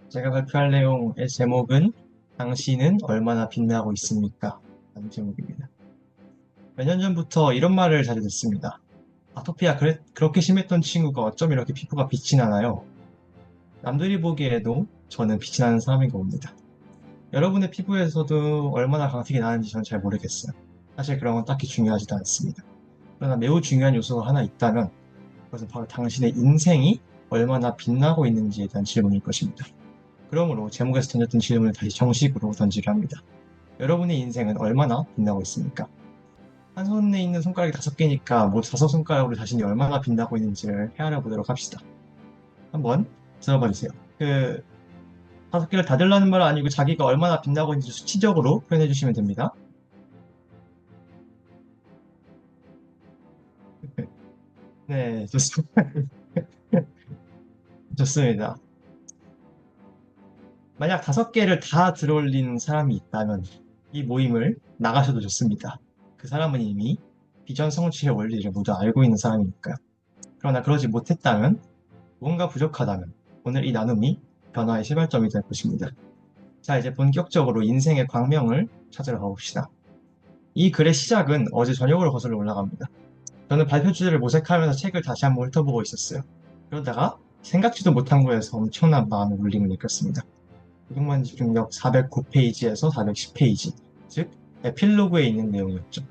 제가 발표할 내용의 제목은 당신은 얼마나 빛나고 있습니까? 라는 제목입니다. 몇 년 전부터 이런 말을 자주 듣습니다. 아토피가 그렇게 심했던 친구가 어쩜 이렇게 피부가 빛이 나나요? 남들이 보기에도 저는 빛이 나는 사람인 겁니다. 여러분의 피부에서도 얼마나 광택이 나는지 저는 잘 모르겠어요. 사실 그런 건 딱히 중요하지도 않습니다. 그러나 매우 중요한 요소가 하나 있다면 그것은 바로 당신의 인생이 얼마나 빛나고 있는지에 대한 질문일 것입니다. 그러므로 제목에서 던졌던 질문을 다시 정식으로 던지려 합니다. 여러분의 인생은 얼마나 빛나고 있습니까? 한 손에 있는 손가락이 5개니까 모두 5손가락으로 자신이 얼마나 빛나고 있는지를 헤아려 보도록 합시다. 한번 들어봐 주세요. 그 5개를 다 들라는 말은 아니고 자기가 얼마나 빛나고 있는지 수치적으로 표현해 주시면 됩니다. 네, 좋습니다. 좋습니다. 만약 5개를 다 들어올린 사람이 있다면 이 모임을 나가셔도 좋습니다. 그 사람은 이미 비전 성취의 원리를 모두 알고 있는 사람이니까요. 그러나 그러지 못했다면, 뭔가 부족하다면 오늘 이 나눔이 변화의 시발점이 될 것입니다. 자, 이제 본격적으로 인생의 광명을 찾으러 가봅시다. 이 글의 시작은 어제 저녁으로 거슬러 올라갑니다. 저는 발표 주제를 모색하면서 책을 다시 한번 훑어보고 있었어요. 그러다가 생각지도 못한 곳에서 엄청난 마음의 울림을 느꼈습니다. 이동만 집중력 409페이지에서 410페이지, 즉 에필로그에 있는 내용이었죠.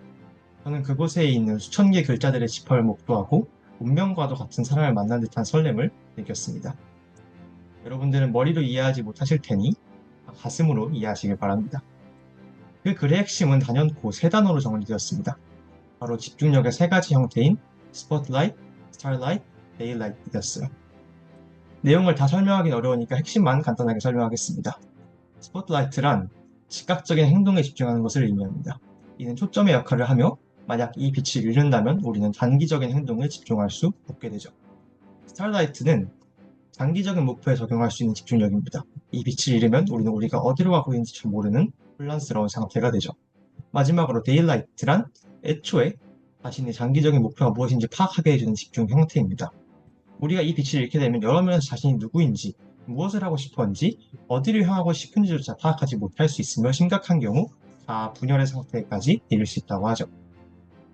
저는 그곳에 있는 수천 개 글자들의 지퍼를 목도하고 운명과도 같은 사람을 만난 듯한 설렘을 느꼈습니다. 여러분들은 머리로 이해하지 못하실 테니 가슴으로 이해하시길 바랍니다. 그 글의 핵심은 단연코 3단어로 정리되었습니다. 바로 집중력의 3가지 형태인 스포트라이트, 스타라이트, 데일라이트였어요. 내용을 다 설명하기는 어려우니까 핵심만 간단하게 설명하겠습니다. 스포트라이트란 즉각적인 행동에 집중하는 것을 의미합니다. 이는 초점의 역할을 하며 만약 이 빛을 잃는다면 우리는 단기적인 행동에 집중할 수 없게 되죠. 스타라이트는 장기적인 목표에 적용할 수 있는 집중력입니다. 이 빛을 잃으면 우리는 우리가 어디로 가고 있는지 잘 모르는 혼란스러운 상태가 되죠. 마지막으로 데일라이트란 애초에 자신의 장기적인 목표가 무엇인지 파악하게 해주는 집중 형태입니다. 우리가 이 빛을 잃게 되면 여러 면에서 자신이 누구인지, 무엇을 하고 싶었는지, 어디를 향하고 싶은지조차 파악하지 못할 수 있으며 심각한 경우 다 분열의 상태까지 이를 수 있다고 하죠.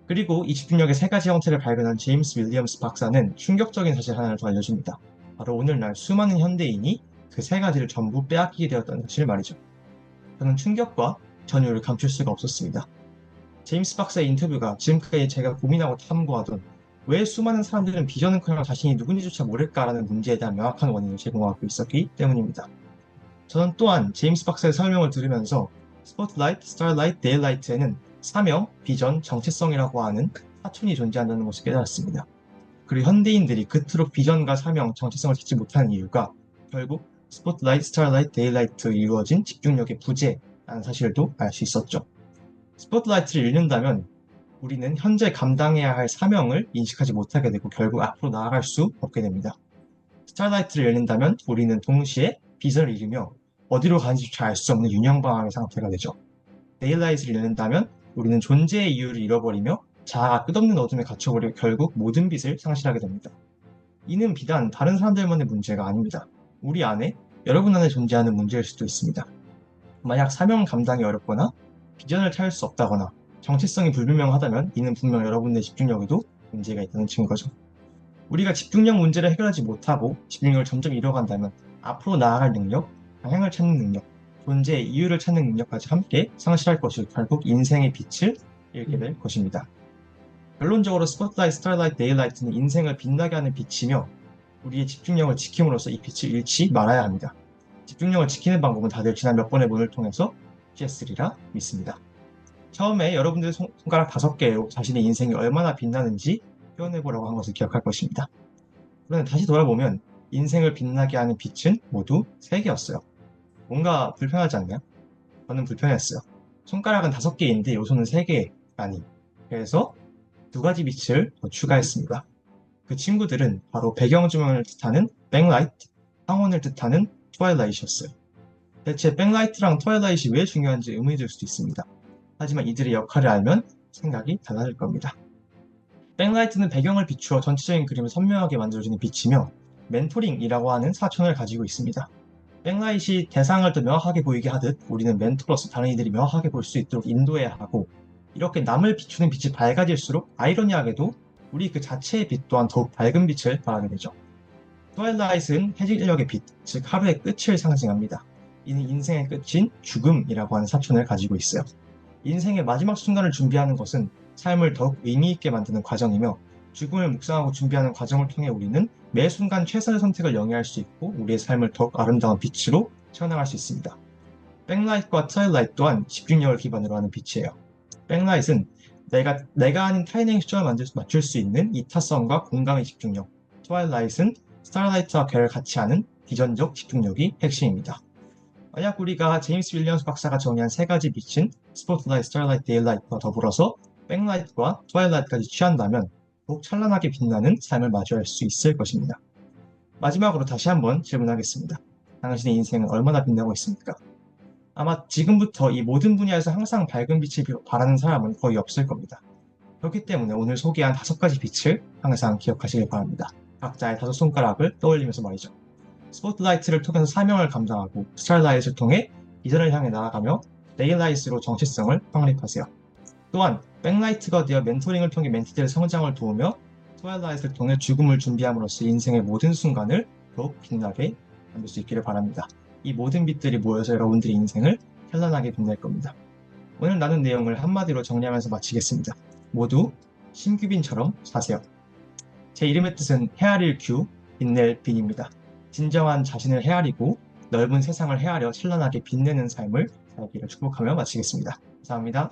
그리고 이 집중력의 3가지 형태를 발견한 제임스 윌리엄스 박사는 충격적인 사실 하나를 더 알려줍니다. 바로 오늘날 수많은 현대인이 그 3가지를 전부 빼앗기게 되었다는 사실 말이죠. 저는 충격과 전율을 감출 수가 없었습니다. 제임스 박사의 인터뷰가 지금까지 제가 고민하고 탐구하던 왜 수많은 사람들은 비전은커녕 자신이 누군지조차 모를까라는 문제에 대한 명확한 원인을 제공하고 있었기 때문입니다. 저는 또한 제임스 박사의 설명을 들으면서 스포트라이트, 스타라이트, 데일라이트에는 사명, 비전, 정체성이라고 하는 사촌이 존재한다는 것을 깨달았습니다. 그리고 현대인들이 그토록 비전과 사명, 정체성을 찾지 못하는 이유가 결국 스포트라이트, 스타라이트, 데일라이트에 이루어진 집중력의 부재라는 사실도 알 수 있었죠. 스포트라이트를 잃는다면 우리는 현재 감당해야 할 사명을 인식하지 못하게 되고 결국 앞으로 나아갈 수 없게 됩니다. 스타라이트를 잃는다면 우리는 동시에 비전을 잃으며 어디로 가는지 잘 알 수 없는 유명방황의 상태가 되죠. 데일라이트를 잃는다면 우리는 존재의 이유를 잃어버리며 자아가 끝없는 어둠에 갇혀버리고 결국 모든 빛을 상실하게 됩니다. 이는 비단 다른 사람들만의 문제가 아닙니다. 우리 안에, 여러분 안에 존재하는 문제일 수도 있습니다. 만약 사명 감당이 어렵거나 비전을 찾을 수 없다거나 정체성이 불분명하다면 이는 분명 여러분의 집중력에도 문제가 있다는 증거죠. 우리가 집중력 문제를 해결하지 못하고 집중력을 점점 잃어간다면 앞으로 나아갈 능력, 방향을 찾는 능력, 존재의 이유를 찾는 능력까지 함께 상실할 것이고 결국 인생의 빛을 잃게 될 것입니다. 결론적으로 스포트라이트, 스타라이트, 데일라이트는 인생을 빛나게 하는 빛이며 우리의 집중력을 지킴으로써 이 빛을 잃지 말아야 합니다. 집중력을 지키는 방법은 다들 지난 몇 번의 문을 통해서 주셨으리라 믿습니다. 처음에 여러분들의 손가락 5개로 자신의 인생이 얼마나 빛나는지 표현해보라고 한 것을 기억할 것입니다. 그런데 다시 돌아보면 인생을 빛나게 하는 빛은 모두 3개였어요. 뭔가 불편하지 않나요? 저는 불편했어요. 손가락은 5개인데 요소는 3개라니. 그래서 2가지 빛을 더 추가했습니다. 그 친구들은 바로 배경조명을 뜻하는 백라이트, 황혼을 뜻하는 트와일라이트였어요. 대체 백라이트랑 트와일라이트이 왜 중요한지 의문이 들 수도 있습니다. 하지만 이들의 역할을 알면 생각이 달라질 겁니다. 백라이트는 배경을 비추어 전체적인 그림을 선명하게 만들어주는 빛이며 멘토링이라고 하는 사촌을 가지고 있습니다. 백라이트이 대상을 더 명확하게 보이게 하듯 우리는 멘토로서 다른 이들이 명확하게 볼 수 있도록 인도해야 하고, 이렇게 남을 비추는 빛이 밝아질수록 아이러니하게도 우리 그 자체의 빛 또한 더욱 밝은 빛을 발하게 되죠. 트와일라이트는 해질녘의 빛, 즉 하루의 끝을 상징합니다. 이는 인생의 끝인 죽음이라고 하는 사촌을 가지고 있어요. 인생의 마지막 순간을 준비하는 것은 삶을 더욱 의미 있게 만드는 과정이며, 죽음을 묵상하고 준비하는 과정을 통해 우리는 매 순간 최선의 선택을 영위할 수 있고 우리의 삶을 더욱 아름다운 빛으로 채워나갈 수 있습니다. 백라이트와 트와일라이트 또한 집중력을 기반으로 하는 빛이에요. 백라이트는 내가 아닌 타인에게 초점을 맞출 수 있는 이타성과 공감의 집중력, 트와일라이트는 스타라이트와 별을 같이 하는 비전적 집중력이 핵심입니다. 만약 우리가 제임스 윌리엄스 박사가 정의한 세 가지 빛인 스포트라이트, 스타라이트, 데일라이트와 더불어서 백라이트와 트와일라이트까지 취한다면 더욱 찬란하게 빛나는 삶을 마주할 수 있을 것입니다. 마지막으로 다시 한번 질문하겠습니다. 당신의 인생은 얼마나 빛나고 있습니까? 아마 지금부터 이 모든 분야에서 항상 밝은 빛을 바라는 사람은 거의 없을 겁니다. 그렇기 때문에 오늘 소개한 5가지 빛을 항상 기억하시길 바랍니다. 각자의 5손가락을 떠올리면서 말이죠. 스포트라이트를 통해서 사명을 감당하고, 스타라이트를 통해 비전을 향해 나아가며, 데일라이트로 정체성을 확립하세요. 또한 백라이트가 되어 멘토링을 통해 멘티들의 성장을 도우며, 트와일라이트를 통해 죽음을 준비함으로써 인생의 모든 순간을 더욱 빛나게 만들 수 있기를 바랍니다. 이 모든 빛들이 모여서 여러분들의 인생을 찬란하게 빛낼 겁니다. 오늘 나눈 내용을 한마디로 정리하면서 마치겠습니다. 모두 신규빈처럼 사세요. 제 이름의 뜻은 헤아릴 큐, 빛낼 빈입니다. 진정한 자신을 헤아리고 넓은 세상을 헤아려 찬란하게 빛내는 삶을 살기를 축복하며 마치겠습니다. 감사합니다.